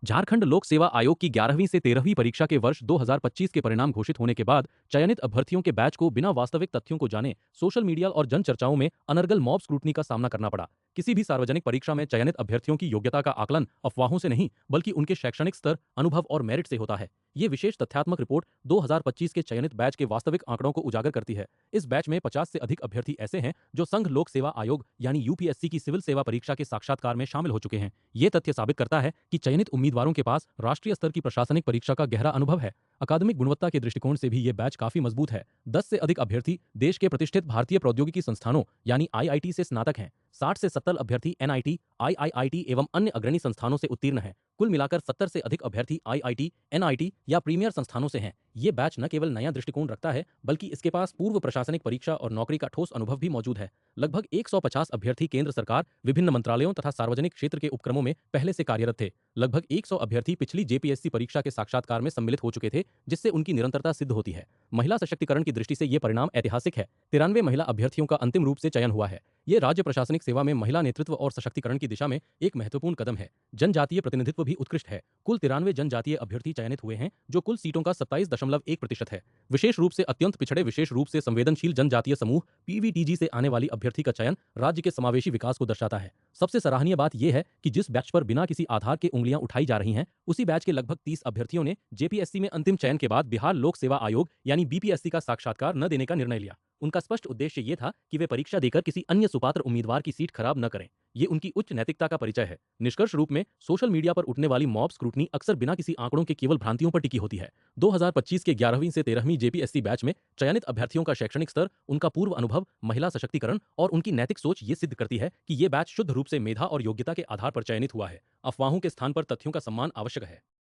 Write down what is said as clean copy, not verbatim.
झारखंड लोक सेवा आयोग की 11वीं से 13वीं परीक्षा के वर्ष 2025 के परिणाम घोषित होने के बाद चयनित अभ्यर्थियों के बैच को बिना वास्तविक तथ्यों को जाने सोशल मीडिया और जन चर्चाओं में अनर्गल मॉब स्क्रूटनी का सामना करना पड़ा। किसी भी सार्वजनिक परीक्षा में चयनित अभ्यर्थियों की योग्यता का आकलन अफवाहों से नहीं बल्कि उनके शैक्षणिक स्तर, अनुभव और मेरिट से होता है। ये विशेष तथ्यात्मक रिपोर्ट 2025 के चयनित बैच के वास्तविक आंकड़ों को उजागर करती है। इस बैच में 50 से अधिक अभ्यर्थी ऐसे हैं जो संघ लोक सेवा आयोग यानी यूपीएससी की सिविल सेवा परीक्षा के साक्षात्कार में शामिल हो चुके हैं। ये तथ्य साबित करता है कि चयनित उम्मीदवारों के पास राष्ट्रीय स्तर की प्रशासनिक परीक्षा का गहरा अनुभव है। अकादमिक गुणवत्ता के दृष्टिकोण से भी ये बैच काफी मजबूत है। 10 से अधिक अभ्यर्थी देश के प्रतिष्ठित भारतीय प्रौद्योगिकी संस्थानों यानी आईआईटी से स्नातक हैं। 60 से 70 अभ्यर्थी एनआईटी, आईआईआईटी एवं अन्य अग्रणी संस्थानों से उत्तीर्ण हैं। कुल मिलाकर 70 से अधिक अभ्यर्थी आईआईटी, एनआईटी या प्रीमियर संस्थानों से हैं। ये बैच न केवल नया दृष्टिकोण रखता है बल्कि इसके पास पूर्व प्रशासनिक परीक्षा और नौकरी का ठोस अनुभव भी मौजूद है। लगभग 150 अभ्यर्थी केंद्र सरकार, विभिन्न मंत्रालयों तथा सार्वजनिक क्षेत्र के उपक्रमों में पहले से कार्यरत थे। लगभग 100 अभ्यर्थी पिछली जेपीएससी परीक्षा के साक्षात्कार में सम्मिलित हो चुके थे, जिससे उनकी निरंतरता सिद्ध होती है। महिला सशक्तिकरण की दृष्टि से ये परिणाम ऐतिहासिक है। 93 महिला अभ्यर्थियों का अंतिम रूप से चयन हुआ है। ये राज्य प्रशासनिक सेवा में महिला नेतृत्व और सशक्तिकरण की दिशा में एक महत्वपूर्ण कदम है। जनजातीय प्रतिनिधित्व भी उत्कृष्ट है। कुल 93 जनजातीय अभ्यर्थी चयनित हुए हैं, जो कुल सीटों का 27.1% है। विशेष रूप से अत्यंत पिछड़े, विशेष रूप से संवेदनशील जनजातीय समूह पीवीटीजी से आने वाली अभ्यर्थी का चयन राज्य के समावेशी विकास को दर्शाता है। सबसे सराहनीय बात यह है कि जिस बैच पर बिना किसी आधार के उंगलियां उठाई जा रही हैं, उसी बैच के लगभग 30 अभ्यर्थियों ने जेपीएससी में अंतिम चयन के बाद बिहार लोक सेवा आयोग यानी बीपीएससी का साक्षात्कार न देने का निर्णय लिया। उनका स्पष्ट उद्देश्य ये था कि वे परीक्षा देकर किसी अन्य सुपात्र उम्मीदवार की सीट खराब न करें। ये उनकी उच्च नैतिकता का परिचय है। निष्कर्ष रूप में सोशल मीडिया पर उठने वाली मॉब स्क्रूटनी अक्सर बिना किसी आंकड़ों के केवल भ्रांतियों पर टिकी होती है। 2025 के 11वीं से 13वीं जेपीएससी बैच में चयनित अभ्यर्थियों का शैक्षणिक स्तर, उनका पूर्व अनुभव, महिला सशक्तिकरण और उनकी नैतिक सोच ये सिद्ध करती है कि ये बैच शुद्ध रूप से मेधा और योग्यता के आधार पर चयनित हुआ है। अफवाहों के स्थान पर तथ्यों का सम्मान आवश्यक है।